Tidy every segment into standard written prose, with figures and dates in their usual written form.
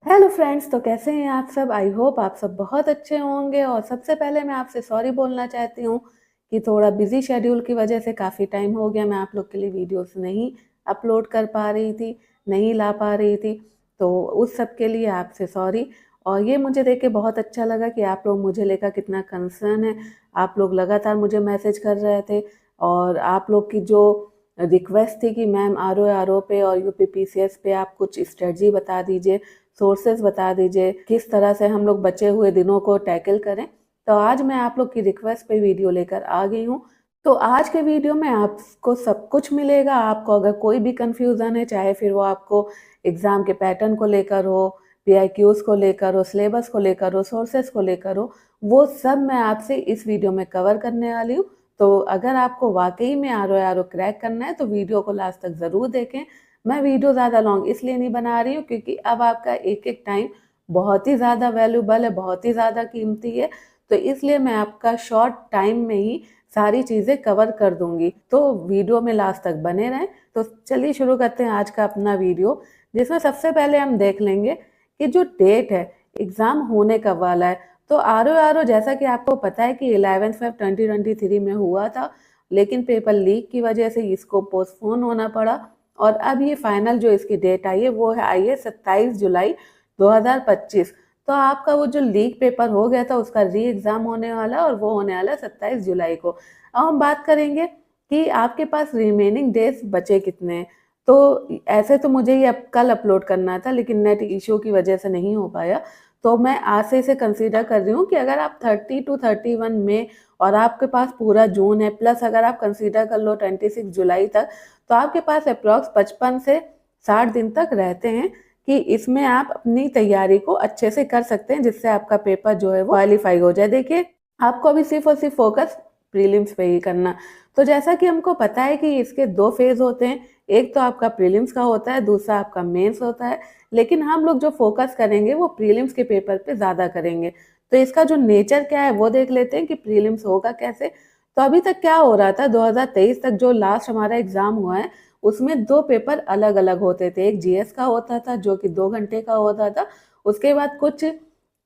Hello friends, तो कैसे हैं आप सब। आई होप आप सब बहुत अच्छे होंगे। और सबसे पहले मैं आपसे सॉरी बोलना चाहती हूँ कि थोड़ा बिजी शेड्यूल की वजह से काफ़ी टाइम हो गया मैं आप लोग के लिए वीडियोस नहीं अपलोड कर पा रही थी, नहीं ला पा रही थी। तो उस सब के लिए आपसे सॉरी। और ये मुझे देख के बहुत अच्छा लगा कि आप लोग मुझे लेकर कितना कंसर्न है। आप लोग लगातार मुझे मैसेज कर रहे थे और आप लोग की जो रिक्वेस्ट थी कि मैम आर ओ पे और यूपीपीसीएस पे आप कुछ स्ट्रेटजी बता दीजिए, सोर्सेज बता दीजिए, किस तरह से हम लोग बचे हुए दिनों को टैकल करें। तो आज मैं आप लोग की रिक्वेस्ट पे वीडियो लेकर आ गई हूँ। तो आज के वीडियो में आपको सब कुछ मिलेगा। आपको अगर कोई भी कंफ्यूजन है, चाहे फिर वो आपको एग्जाम के पैटर्न को लेकर हो, पीआईक्यूज को लेकर हो, सिलेबस को लेकर हो, सोर्सेज को लेकर हो, वो सब मैं आपसे इस वीडियो में कवर करने वाली हूँ। तो अगर आपको वाकई में आर ओ क्रैक करना है तो वीडियो को लास्ट तक ज़रूर देखें। मैं वीडियो ज़्यादा लॉन्ग इसलिए नहीं बना रही हूँ क्योंकि अब आपका एक एक टाइम बहुत ही ज़्यादा वैल्यूबल है, बहुत ही ज़्यादा कीमती है। तो इसलिए मैं आपका शॉर्ट टाइम में ही सारी चीज़ें कवर कर दूंगी। तो वीडियो में लास्ट तक बने रहें। तो चलिए शुरू करते हैं आज का अपना वीडियो, जिसमें सबसे पहले हम देख लेंगे कि जो डेट है एग्ज़ाम होने कब वाला है। तो आर ओ जैसा कि आपको पता है कि 11 फ़रवरी 2023 में हुआ था, लेकिन पेपर लीक की वजह से इसको पोस्टपोन होना पड़ा। और अब ये फाइनल जो इसकी डेट आई है वो है आई है 27 जुलाई 2025। तो आपका वो जो लीक पेपर हो गया था उसका री एग्जाम होने वाला और वो होने वाला 27 जुलाई को। अब हम बात करेंगे कि आपके पास रिमेनिंग डेज बचे कितने हैं। तो ऐसे तो मुझे ये अब कल अपलोड करना था, लेकिन नेट इशू की वजह से नहीं हो पाया। तो मैं आज से इसे कंसीडर कर रही हूँ कि अगर आप 30 to 31 में और आपके पास पूरा जून है, प्लस अगर आप कंसीडर कर लो 26 जुलाई तक, तो आपके पास अप्रॉक्स 55 से 60 दिन तक रहते हैं कि इसमें आप अपनी तैयारी को अच्छे से कर सकते हैं, जिससे आपका पेपर जो है वो क्वालिफाई हो जाए। देखिए, आपको अभी सिर्फ और सिर्फ फोकस प्रीलिम्स पे ही करना। तो जैसा कि हमको पता है कि इसके दो फेज होते हैं, एक तो आपका प्रीलिम्स का होता है, दूसरा आपका मेंस होता है। लेकिन हम लोग जो फोकस करेंगे वो प्रीलिम्स के पेपर पे ज़्यादा करेंगे। तो इसका जो नेचर क्या है वो देख लेते हैं कि प्रीलिम्स होगा कैसे। तो अभी तक क्या हो रहा था, 2023 तक जो लास्ट हमारा एग्जाम हुआ है उसमें दो पेपर अलग अलग होते थे। एक जीएस का होता था जो कि 2 घंटे का होता था। उसके बाद कुछ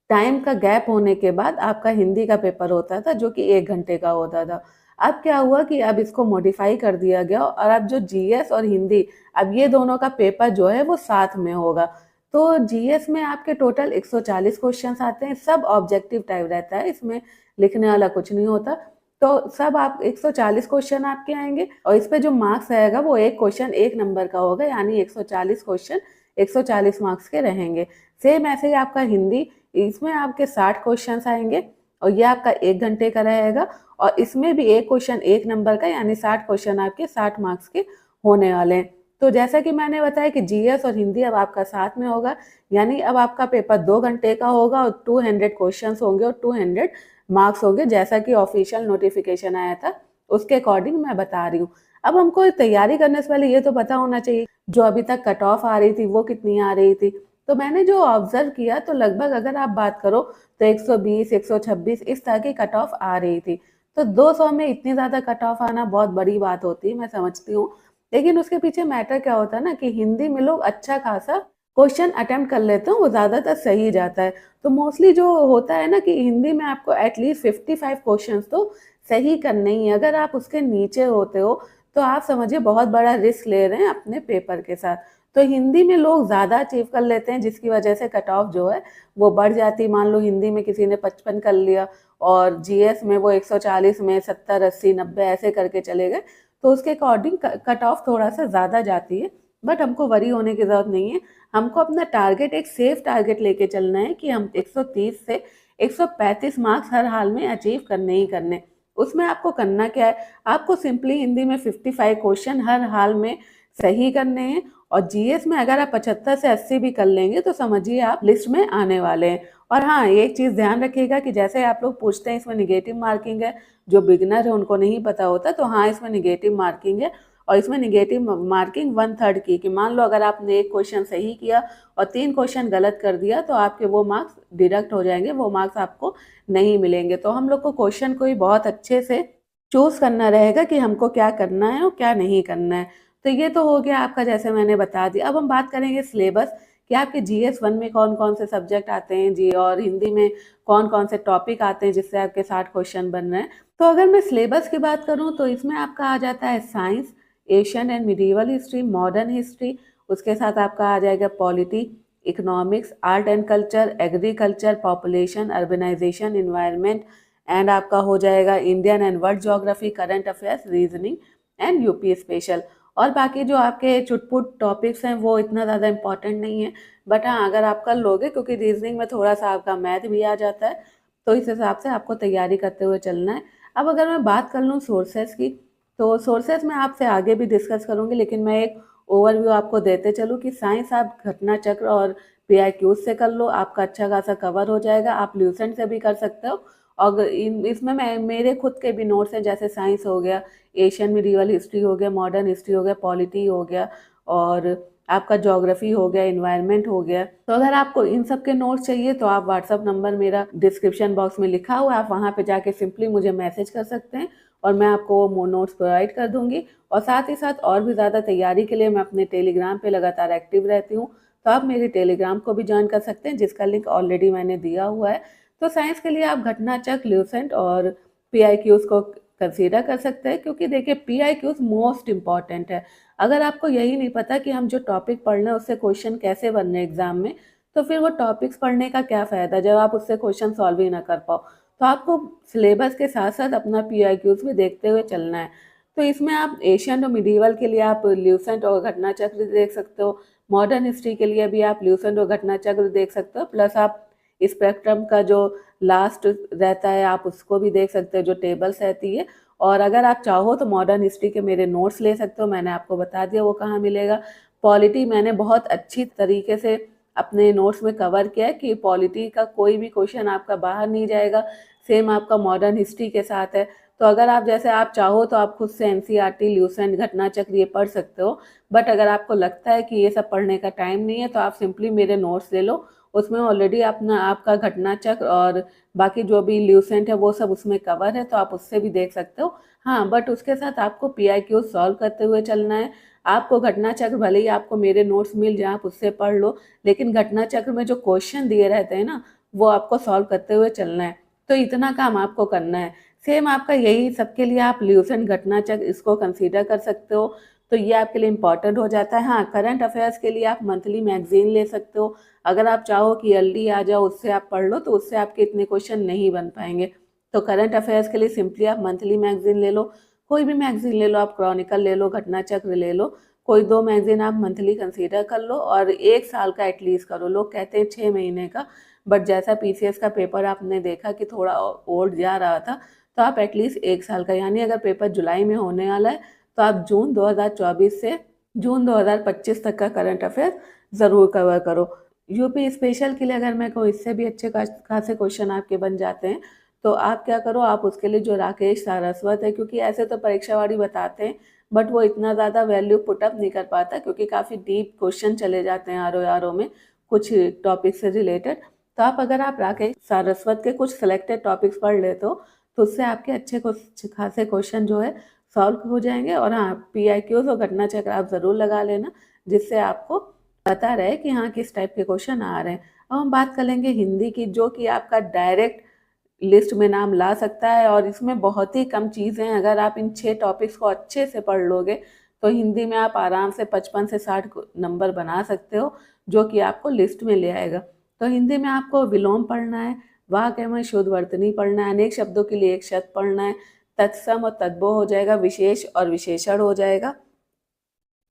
टाइम का गैप होने के बाद आपका हिंदी का पेपर होता था जो कि 1 घंटे का होता था। अब क्या हुआ कि अब इसको मॉडिफाई कर दिया गया और अब जो जीएस और हिंदी, अब ये दोनों का पेपर जो है वो साथ में होगा। तो जीएस में आपके टोटल 140 क्वेश्चंस आते हैं, सब ऑब्जेक्टिव टाइप रहता है, इसमें लिखने वाला कुछ नहीं होता। तो सब आप 140 क्वेश्चन आपके आएंगे और इस पे जो मार्क्स आएगा वो एक क्वेश्चन 1 नंबर का होगा, यानी 140 क्वेश्चन 140 मार्क्स के रहेंगे। सेम ऐसे ही आपका हिंदी, इसमें आपके 60 क्वेश्चन आएंगे और ये आपका 1 घंटे का रहेगा। और इसमें भी एक क्वेश्चन 1 नंबर का, यानी 60 क्वेश्चन आपके 60 मार्क्स के होने वाले हैं। तो जैसा कि मैंने बताया कि जीएस और हिंदी अब आपका साथ में होगा, यानी अब आपका पेपर 2 घंटे का होगा और 200 क्वेश्चन होंगे और 200 मार्क्स होंगे, जैसा कि ऑफिशियल नोटिफिकेशन आया था उसके अकॉर्डिंग मैं बता रही हूँ। अब हमको तैयारी करने से पहले ये तो पता होना चाहिए जो अभी तक कट ऑफ आ रही थी वो कितनी आ रही थी। तो मैंने जो ऑब्जर्व किया तो लगभग अगर आप बात करो तो 120 126 इस तरह की कट ऑफ आ रही थी। तो 200 में इतनी ज़्यादा कट ऑफ आना बहुत बड़ी बात होती है, मैं समझती हूँ। लेकिन उसके पीछे मैटर क्या होता है ना कि हिंदी में लोग अच्छा खासा क्वेश्चन अटेम्प्ट कर लेते हैं, वो ज़्यादातर सही जाता है। तो मोस्टली जो होता है ना कि हिंदी में आपको एटलीस्ट 55 क्वेश्चंस तो सही करने ही है। अगर आप उसके नीचे होते हो तो आप समझिए बहुत बड़ा रिस्क ले रहे हैं अपने पेपर के साथ। तो हिंदी में लोग ज़्यादा अचीव कर लेते हैं, जिसकी वजह से कट ऑफ जो है वो बढ़ जाती है। मान लो हिंदी में किसी ने 55 कर लिया और जीएस में वो 140 में 70 80 90 ऐसे करके चले गए, तो उसके अकॉर्डिंग कट ऑफ थोड़ा सा ज़्यादा जाती है। बट हमको वरी होने की ज़रूरत नहीं है। हमको अपना टारगेट एक सेफ टारगेट लेके चलना है कि हम 130 से 135 मार्क्स हर हाल में अचीव करने ही करने। उसमें आपको करना क्या है, आपको सिंपली हिंदी में 55 क्वेश्चन हर हाल में सही करने हैं। और जीएस में अगर आप 75 से 80 भी कर लेंगे तो समझिए आप लिस्ट में आने वाले हैं। और हाँ, एक चीज़ ध्यान रखिएगा कि जैसे आप लोग पूछते हैं इसमें निगेटिव मार्किंग है, जो बिगनर है उनको नहीं पता होता, तो हाँ इसमें निगेटिव मार्किंग है। और इसमें निगेटिव मार्किंग 1/3 की, कि मान लो अगर आपने एक क्वेश्चन सही किया और 3 क्वेश्चन गलत कर दिया तो आपके वो मार्क्स डिडक्ट हो जाएंगे, वो मार्क्स आपको नहीं मिलेंगे। तो हम लोग को क्वेश्चन को ही बहुत अच्छे से चूज करना रहेगा कि हमको क्या करना है और क्या नहीं करना है। तो ये तो हो गया आपका, जैसे मैंने बता दिया। अब हम बात करेंगे सिलेबस कि आपके GS1 में कौन कौन से सब्जेक्ट आते हैं जी, और हिंदी में कौन कौन से टॉपिक आते हैं जिससे आपके 60 क्वेश्चन बन रहे हैं। तो अगर मैं सिलेबस की बात करूँ तो इसमें आपका आ जाता है science, Asian and medieval history, modern history, उसके साथ आपका आ जाएगा polity, economics, art and culture, agriculture, population, urbanisation, environment, and आपका हो जाएगा Indian and world geography, current affairs, reasoning and UP special. और बाकी जो आपके चुटपुट टॉपिक्स हैं वो इतना ज़्यादा इंपॉर्टेंट नहीं है, बट हाँ अगर आप कर लोगे, क्योंकि रीजनिंग में थोड़ा सा आपका मैथ भी आ जाता है, तो इस हिसाब से आपको तैयारी करते हुए चलना है। अब अगर मैं बात कर लूँ सोर्सेज की, तो सोर्सेज मैं आपसे आगे भी डिस्कस करूँगी, लेकिन मैं एक ओवरव्यू आपको देते चलूँ कि साइंस आप घटना चक्र और PIQs से कर लो, आपका अच्छा खासा कवर हो जाएगा। आप ल्यूसेंट से भी कर सकते हो, और इसमें मैं मेरे खुद के भी नोट्स हैं, जैसे साइंस हो गया, एशियन मिडिवल हिस्ट्री हो गया, मॉडर्न हिस्ट्री हो गया, पॉलिटी हो गया, और आपका ज्योग्राफी हो गया, इन्वायरमेंट हो गया। तो अगर आपको इन सब के नोट्स चाहिए तो आप व्हाट्सअप नंबर मेरा डिस्क्रिप्शन बॉक्स में लिखा हुआ है, आप वहाँ पे जाके सिंपली मुझे मैसेज कर सकते हैं और मैं आपको वो नोट्स प्रोवाइड कर दूंगी। और साथ ही साथ और भी ज़्यादा तैयारी के लिए मैं अपने टेलीग्राम पे लगातार एक्टिव रहती हूँ, तो आप मेरे टेलीग्राम को भी ज्वाइन कर सकते हैं, जिसका लिंक ऑलरेडी मैंने दिया हुआ है। तो साइंस के लिए आप घटना चक्र, ल्यूसेंट और PIQs को कंसीडर कर सकते हैं, क्योंकि देखिए PIQs मोस्ट इम्पॉर्टेंट है। अगर आपको यही नहीं पता कि हम जो टॉपिक पढ़ रहे हैं उससे क्वेश्चन कैसे बनने हैं एग्जाम में, तो फिर वो टॉपिक्स पढ़ने का क्या फ़ायदा जब आप उससे क्वेश्चन सॉल्व ही ना कर पाओ। तो आपको सिलेबस के साथ साथ अपना PIQs भी देखते हुए चलना है। तो इसमें आप एशियन और मिडिवल के लिए आप ल्यूसेंट और घटना चक्र देख सकते हो, मॉडर्न हिस्ट्री के लिए भी आप ल्यूसेंट और घटना चक्र देख सकते हो, प्लस आप स्पेक्ट्रम का जो लास्ट रहता है आप उसको भी देख सकते हो, जो टेबल्स रहती है। और अगर आप चाहो तो मॉडर्न हिस्ट्री के मेरे नोट्स ले सकते हो, मैंने आपको बता दिया वो कहाँ मिलेगा। पॉलिटी मैंने बहुत अच्छी तरीके से अपने नोट्स में कवर किया है कि पॉलिटी का कोई भी क्वेश्चन आपका बाहर नहीं जाएगा, सेम आपका मॉडर्न हिस्ट्री के साथ है। तो अगर आप जैसे आप चाहो तो आप खुद से NCERT, ल्यूसेंट, घटना चक्र ये पढ़ सकते हो, बट अगर आपको लगता है कि ये सब पढ़ने का टाइम नहीं है तो आप सिंपली मेरे नोट्स ले लो, उसमें ऑलरेडी अपना आपका घटना चक्र और बाकी जो भी ल्यूसेंट है वो सब उसमें कवर है, तो आप उससे भी देख सकते हो। हाँ, बट उसके साथ आपको PIQ सॉल्व करते हुए चलना है। आपको घटना चक्र भले ही आपको मेरे नोट्स मिल जाए, आप उससे पढ़ लो, लेकिन घटना चक्र में जो क्वेश्चन दिए रहते हैं ना, वो आपको सॉल्व करते हुए चलना है। तो इतना काम आपको करना है। सेम आपका यही सबके लिए आप ल्यूसेंट, घटना चक्र इसको कंसीडर कर सकते हो, तो ये आपके लिए इम्पॉर्टेंट हो जाता है। हाँ, करंट अफेयर्स के लिए आप मंथली मैगजीन ले सकते हो। अगर आप चाहो कि जल्दी आ जाओ, उससे आप पढ़ लो, तो उससे आपके इतने क्वेश्चन नहीं बन पाएंगे। तो करंट अफेयर्स के लिए सिंपली आप मंथली मैगजीन ले लो, कोई भी मैगजीन ले लो, आप क्रॉनिकल ले लो, घटना चक्र ले लो, कोई 2 मैगजीन आप मंथली कंसीडर कर लो, और 1 साल का एटलीस्ट करो। लोग कहते हैं 6 महीने का, बट जैसा PCS का पेपर आपने देखा कि थोड़ा ओल्ड जा रहा था, तो आप एटलीस्ट 1 साल का, यानी अगर पेपर जुलाई में होने वाला है तो आप जून 2024 से जून 2025 तक का करंट अफेयर ज़रूर कवर करो। यूपी स्पेशल के लिए अगर मैं कहूँ, इससे भी अच्छे खासे क्वेश्चन आपके बन जाते हैं, तो आप क्या करो, आप उसके लिए जो राकेश सारस्वत है, क्योंकि ऐसे तो परीक्षावाड़ी बताते हैं बट वो इतना ज़्यादा वैल्यू पुटअप नहीं कर पाता, क्योंकि काफ़ी डीप क्वेश्चन चले जाते हैं RO में कुछ टॉपिक से रिलेटेड। तो अगर आप राकेश सारस्वत के कुछ सिलेक्टेड टॉपिक्स पढ़ लेते हो, तो उससे आपके अच्छे खासे क्वेश्चन जो है सॉल्व हो जाएंगे। और हाँ, PIQs और घटना चक्र आप ज़रूर लगा लेना, जिससे आपको पता रहे कि हाँ किस टाइप के क्वेश्चन आ रहे हैं। अब हम बात कर लेंगे हिंदी की, जो कि आपका डायरेक्ट लिस्ट में नाम ला सकता है, और इसमें बहुत ही कम चीज़ें हैं। अगर आप इन 6 टॉपिक्स को अच्छे से पढ़ लोगे तो हिंदी में आप आराम से 55 से 60 नंबर बना सकते हो, जो कि आपको लिस्ट में ले आएगा। तो हिंदी में आपको विलोम पढ़ना है, वाक् एवं शुद्ध वर्तनी पढ़ना है, अनेक शब्दों के लिए एक शब्द पढ़ना है, तत्सम और तद्भव हो जाएगा, विशेष और विशेषण हो जाएगा,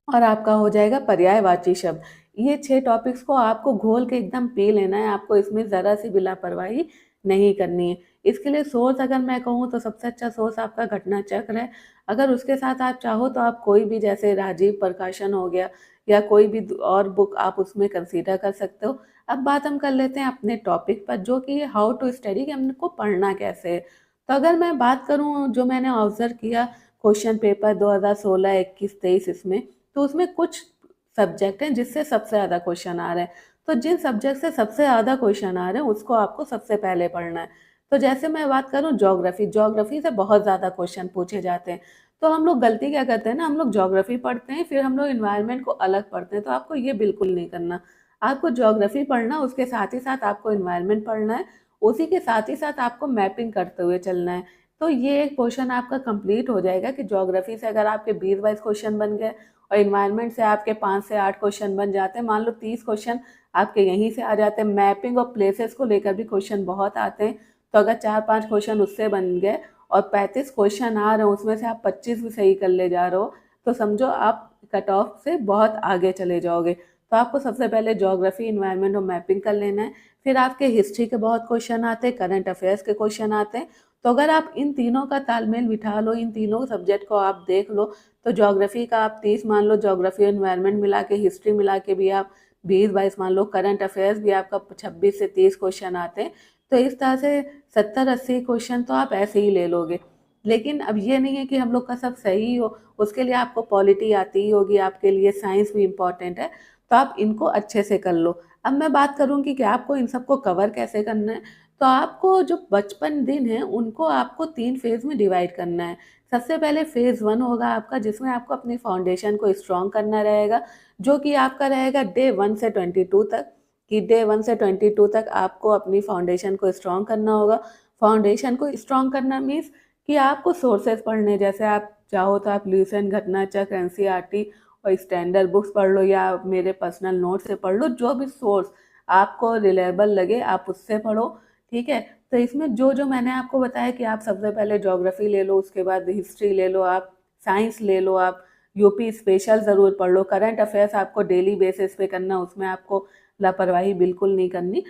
और आपका हो जाएगा पर्यायवाची शब्द। ये 6 टॉपिक्स को आपको घोल के एकदम पी लेना है, आपको इसमें ज़रा सी भी लापरवाही नहीं करनी है। इसके लिए सोर्स अगर मैं कहूँ तो सबसे अच्छा सोर्स आपका घटना चक्र है। अगर उसके साथ आप चाहो तो आप कोई भी, जैसे राजीव प्रकाशन हो गया या कोई भी और बुक आप उसमें कंसीडर कर सकते हो। अब बात हम कर लेते हैं अपने टॉपिक पर, जो कि हाउ टू स्टडी, कि हमको पढ़ना कैसे है। तो अगर मैं बात करूँ, जो मैंने ऑब्जर्व किया क्वेश्चन पेपर 2016, 21, 23 इसमें, तो उसमें कुछ सब्जेक्ट हैं जिससे सबसे ज़्यादा क्वेश्चन आ रहे हैं। तो जिन सब्जेक्ट से सबसे ज़्यादा क्वेश्चन आ रहे हैं उसको आपको सबसे पहले पढ़ना है। तो जैसे मैं बात करूँ ज्योग्राफी, ज्योग्राफी से बहुत ज़्यादा क्वेश्चन पूछे जाते हैं। तो हम लोग गलती क्या करते हैं ना, हम लोग ज्योग्राफी पढ़ते हैं फिर हम लोग इन्वायरमेंट को अलग पढ़ते हैं, तो आपको ये बिल्कुल नहीं करना। आपको ज्योग्राफी पढ़ना, उसके साथ ही साथ आपको एनवायरनमेंट पढ़ना है, उसी के साथ ही साथ आपको मैपिंग करते हुए चलना है। तो ये एक पोर्शन आपका कंप्लीट हो जाएगा कि ज्योग्राफी से अगर आपके 20-22 क्वेश्चन बन गए और एनवायरनमेंट से आपके 5 से 8 क्वेश्चन बन जाते हैं, मान लो 30 क्वेश्चन आपके यहीं से आ जाते हैं। मैपिंग और प्लेसेस को लेकर भी क्वेश्चन बहुत आते हैं, तो अगर 4-5 क्वेश्चन उससे बन गए और 35 क्वेश्चन आ रहे हो, उसमें से आप 25 भी सही कर ले जा रहे हो, तो समझो आप कट ऑफ से बहुत आगे चले जाओगे। तो आपको सबसे पहले ज्योग्राफी, एनवायरनमेंट और मैपिंग कर लेना है। फिर आपके हिस्ट्री के बहुत क्वेश्चन आते हैं, करंट अफेयर्स के क्वेश्चन आते हैं। तो अगर आप इन तीनों का तालमेल बिठा लो, इन तीनों सब्जेक्ट को आप देख लो, तो ज्योग्राफी का आप 30 मान लो, ज्योग्राफी एनवायरनमेंट मिला के, हिस्ट्री मिला के भी आप 20-22 मान लो, करंट अफेयर्स भी आपका 26 से 30 क्वेश्चन आते हैं। तो इस तरह से 70-80 क्वेश्चन तो आप ऐसे ही ले लोगे। लेकिन अब ये नहीं है कि हम लोग का सब सही हो, उसके लिए आपको पॉलिटी आती ही होगी, आपके लिए साइंस भी इम्पॉर्टेंट है, तो आप इनको अच्छे से कर लो। अब मैं बात करूँगी कि आपको इन सबको कवर कैसे करना है। तो आपको जो 55 दिन हैं, उनको आपको 3 फेज़ में डिवाइड करना है। सबसे पहले फेज़ 1 होगा आपका, जिसमें आपको अपनी फाउंडेशन को स्ट्रॉन्ग करना रहेगा, जो कि आपका रहेगा डे 1 से 22 तक, कि डे 1 से 22 तक आपको अपनी फाउंडेशन को स्ट्रॉन्ग करना होगा। फाउंडेशन को स्ट्रॉन्ग करना मीन्स कि आपको सोर्सेज पढ़ने, जैसे आप चाहो तो आप ल्यूसेंट, घटनाचक्र, एनसीईआरटी और स्टैंडर्ड बुक्स पढ़ लो, या मेरे पर्सनल नोट से पढ़ लो, जो भी सोर्स आपको रिलायबल लगे आप उससे पढ़ो, ठीक है। तो इसमें जो जो मैंने आपको बताया कि आप सबसे पहले ज्योग्राफी ले लो, उसके बाद हिस्ट्री ले लो, आप साइंस ले लो, आप यूपी स्पेशल ज़रूर पढ़ लो, करंट अफेयर्स आपको डेली बेसिस पे करना, उसमें आपको लापरवाही बिल्कुल नहीं करनी।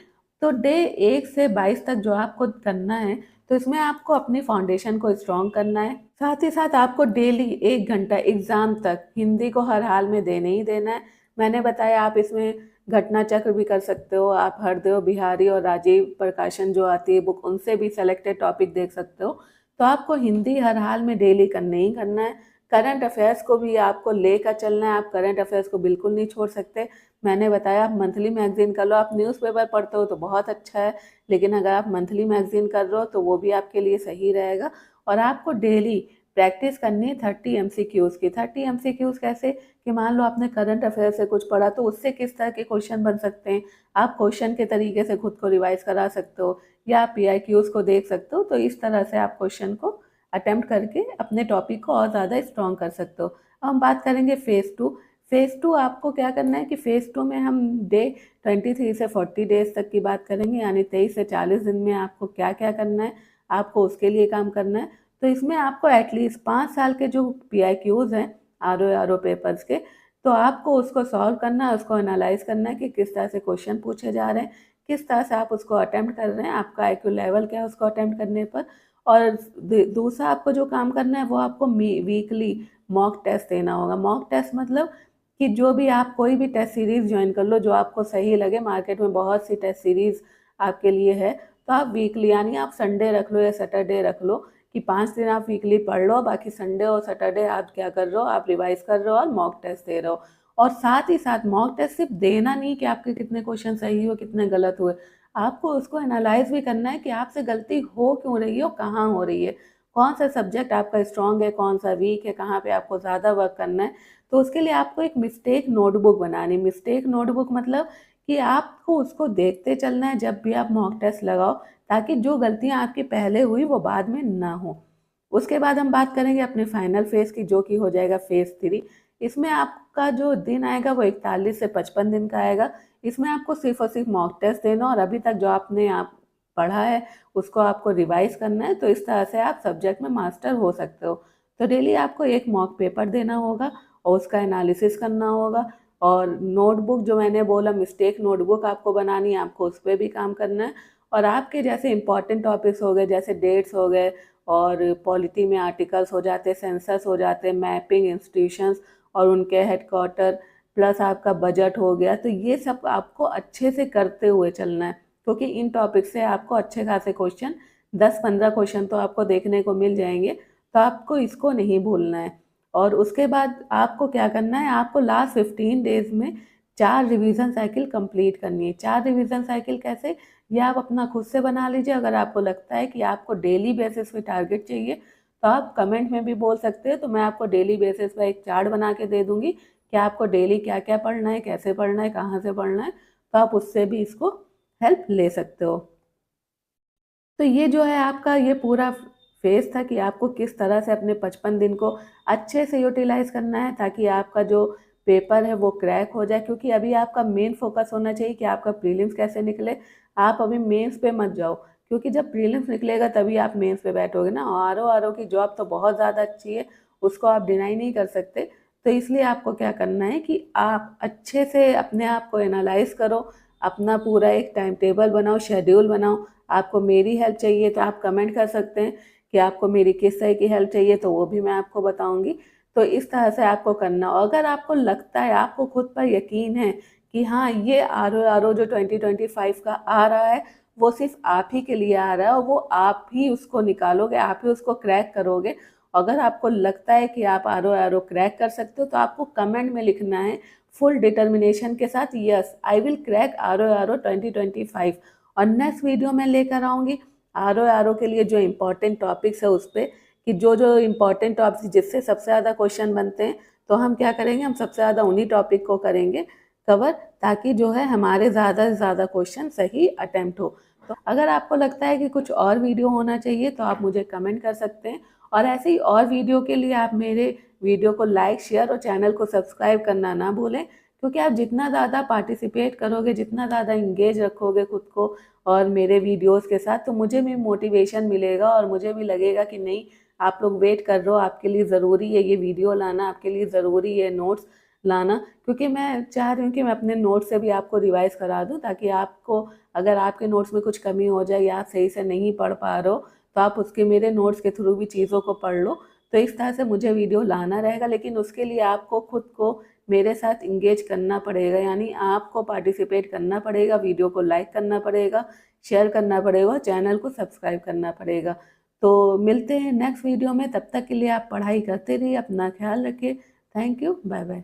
तो डे 1 से 22 तक जो आपको करना है, तो इसमें आपको अपनी फाउंडेशन को स्ट्रॉन्ग करना है। साथ ही साथ आपको डेली 1 घंटा एग्ज़ाम तक हिंदी को हर हाल में देना ही देना है। मैंने बताया आप इसमें घटना चक्र भी कर सकते हो, आप हरदेव बिहारी और राजीव प्रकाशन जो आती है बुक, उनसे भी सेलेक्टेड टॉपिक देख सकते हो। तो आपको हिंदी हर हाल में डेली करना ही करना है। करंट अफेयर्स को भी आपको लेकर चलना है, आप करंट अफेयर्स को बिल्कुल नहीं छोड़ सकते। मैंने बताया आप मंथली मैगजीन कर लो, आप न्यूज़पेपर पढ़ते हो तो बहुत अच्छा है, लेकिन अगर आप मंथली मैगजीन कर रहे हो तो वो भी आपके लिए सही रहेगा। और आपको डेली प्रैक्टिस करनी है 30 एमसीक्यूज़ की। 30 एमसीक्यूज़ कैसे, कि मान लो आपने करंट अफेयर से कुछ पढ़ा, तो उससे किस तरह के क्वेश्चन बन सकते हैं, आप क्वेश्चन के तरीके से खुद को रिवाइज करा सकते हो, या आप पीआईक्यूज़ को देख सकते हो। तो इस तरह से आप क्वेश्चन को अटेम्प्ट करके अपने टॉपिक को और ज़्यादा स्ट्रॉन्ग कर सकते हो। अब हम बात करेंगे फेज़ 2। फेज़ 2 आपको क्या करना है कि फेज़ 2 में हम डे 23 से 40 डेज तक की बात करेंगे, यानी 23 से 40 दिन में आपको क्या क्या करना है, आपको उसके लिए काम करना है। तो इसमें आपको एटलीस्ट 5 साल के जो पीआईक्यूज़ हैं आरओ पेपर्स के, तो आपको उसको सॉल्व करना है, उसको एनालाइज करना है कि किस तरह से क्वेश्चन पूछे जा रहे हैं, किस तरह से आप उसको अटेम्प्ट कर रहे हैं, आपका आईक्यू लेवल क्या है उसको अटेम्प्ट करने पर। और दूसरा आपको जो काम करना है वो आपको वीकली मॉक टेस्ट देना होगा। मॉक टेस्ट मतलब कि जो भी आप कोई भी टेस्ट सीरीज़ ज्वाइन कर लो जो आपको सही लगे, मार्केट में बहुत सी टेस्ट सीरीज़ आपके लिए है, तो आप वीकली, यानी आप संडे रख लो या सैटरडे रख लो, कि 5 दिन आप वीकली पढ़ लो, बाकी संडे और सैटरडे आप क्या कर रहे हो, आप रिवाइज कर रहे हो और मॉक टेस्ट दे रहे हो। और साथ ही साथ मॉक टेस्ट सिर्फ देना नहीं कि आपके कितने क्वेश्चन सही हो कितने गलत हुए, आपको उसको एनालाइज भी करना है कि आपसे गलती हो क्यों रही है और कहाँ हो रही है, कौन सा सब्जेक्ट आपका स्ट्रॉन्ग है, कौन सा वीक है, कहाँ पे आपको ज़्यादा वर्क करना है। तो उसके लिए आपको एक मिस्टेक नोटबुक बनानी। मिस्टेक नोटबुक मतलब कि आपको उसको देखते चलना है जब भी आप मॉक टेस्ट लगाओ, ताकि जो गलतियां आपकी पहले हुई वो बाद में ना हो। उसके बाद हम बात करेंगे अपने फाइनल फेज़ की, जो कि हो जाएगा फेज़ 3। इसमें आपका जो दिन आएगा वो 41 से 55 दिन का आएगा। इसमें आपको सिर्फ और सिर्फ मॉक टेस्ट देना और अभी तक जो आपने आप पढ़ा है उसको आपको रिवाइज करना है। तो इस तरह से आप सब्जेक्ट में मास्टर हो सकते हो। तो डेली आपको एक मॉक पेपर देना होगा और उसका एनालिसिस करना होगा। और नोटबुक जो मैंने बोला, मिस्टेक नोटबुक आपको बनानी है, आपको उस पर भी काम करना है। और आपके जैसे इंपॉर्टेंट टॉपिक्स हो गए, जैसे डेट्स हो गए, और पॉलिटी में आर्टिकल्स हो जाते, सेंसस हो जाते, मैपिंग इंस्टीट्यूशंस और उनके हेडक्वार्टर, प्लस आपका बजट हो गया, तो ये सब आपको अच्छे से करते हुए चलना है, क्योंकि इन टॉपिक से आपको अच्छे खासे क्वेश्चन, 10-15 क्वेश्चन तो आपको देखने को मिल जाएंगे। तो आपको इसको नहीं भूलना है। और उसके बाद आपको क्या करना है, आपको लास्ट 15 डेज में 4 रिवीजन साइकिल कंप्लीट करनी है। 4 रिवीजन साइकिल कैसे, ये आप अपना खुद से बना लीजिए। अगर आपको लगता है कि आपको डेली बेसिस पे टारगेट चाहिए, तो आप कमेंट में भी बोल सकते हैं, तो मैं आपको डेली बेसिस पे एक चार्ट बना के दे दूंगी कि आपको डेली क्या क्या पढ़ना है, कैसे पढ़ना है, कहाँ से पढ़ना है। तो आप उससे भी इसको हेल्प ले सकते हो। तो ये जो है आपका ये पूरा फेज़ था कि आपको किस तरह से अपने 55 दिन को अच्छे से यूटिलाइज़ करना है, ताकि आपका जो पेपर है वो क्रैक हो जाए। क्योंकि अभी आपका मेन फ़ोकस होना चाहिए कि आपका प्रीलिम्स कैसे निकले। आप अभी मेंस पे मत जाओ, क्योंकि जब प्रीलिम्स निकलेगा तभी आप मेंस पे बैठोगे ना। आरओ की जॉब तो बहुत ज़्यादा अच्छी है, उसको आप डिनाई नहीं कर सकते। तो इसलिए आपको क्या करना है कि आप अच्छे से अपने आप को एनालाइज़ करो, अपना पूरा एक टाइम टेबल बनाओ, शेड्यूल बनाओ। आपको मेरी हेल्प चाहिए तो आप कमेंट कर सकते हैं कि आपको मेरी किस तरह की हेल्प चाहिए, तो वो भी मैं आपको बताऊँगी। तो इस तरह से आपको करना। और अगर आपको लगता है, आपको खुद पर यकीन है कि हाँ, ये आरओ जो 2025 का आ रहा है, वो सिर्फ़ आप ही के लिए आ रहा है और वो आप ही उसको निकालोगे, आप ही उसको क्रैक करोगे। अगर आपको लगता है कि आप आरओ क्रैक कर सकते हो, तो आपको कमेंट में लिखना है फुल डिटर्मिनेशन के साथ, yes I will crack RO 2025। और नेक्स्ट वीडियो में लेकर आऊँगी आरओ के लिए जो इम्पोर्टेंट टॉपिक्स है उस पे, कि जो इम्पोर्टेंट टॉपिक्स जिससे सबसे ज़्यादा क्वेश्चन बनते हैं, तो हम क्या करेंगे, हम सबसे ज़्यादा उन्हीं टॉपिक को करेंगे कवर, ताकि जो है हमारे ज़्यादा से ज़्यादा क्वेश्चन सही अटेम्प्ट हो। तो अगर आपको लगता है कि कुछ और वीडियो होना चाहिए तो आप मुझे कमेंट कर सकते हैं। और ऐसे ही और वीडियो के लिए आप मेरे वीडियो को लाइक, शेयर और चैनल को सब्सक्राइब करना ना भूलें। क्योंकि आप जितना ज़्यादा पार्टिसिपेट करोगे, जितना ज़्यादा इंगेज रखोगे खुद को और मेरे वीडियोस के साथ, तो मुझे भी मोटिवेशन मिलेगा और मुझे भी लगेगा कि नहीं, आप लोग वेट कर रहे हो, आपके लिए ज़रूरी है ये वीडियो लाना, आपके लिए ज़रूरी है नोट्स लाना। क्योंकि मैं चाह रही हूँ कि मैं अपने नोट्स से भी आपको रिवाइज़ करा दूँ, ताकि आपको अगर आपके नोट्स में कुछ कमी हो जाए या आप सही से नहीं पढ़ पा रहे हो, तो आप उसके मेरे नोट्स के थ्रू भी चीज़ों को पढ़ लो। तो इस तरह से मुझे वीडियो लाना रहेगा, लेकिन उसके लिए आपको खुद को मेरे साथ इंगेज करना पड़ेगा, यानी आपको पार्टिसिपेट करना पड़ेगा, वीडियो को लाइक करना पड़ेगा, शेयर करना पड़ेगा, चैनल को सब्सक्राइब करना पड़ेगा। तो मिलते हैं नेक्स्ट वीडियो में, तब तक के लिए आप पढ़ाई करते रहिए, अपना ख्याल रखिए। Thank you, bye bye.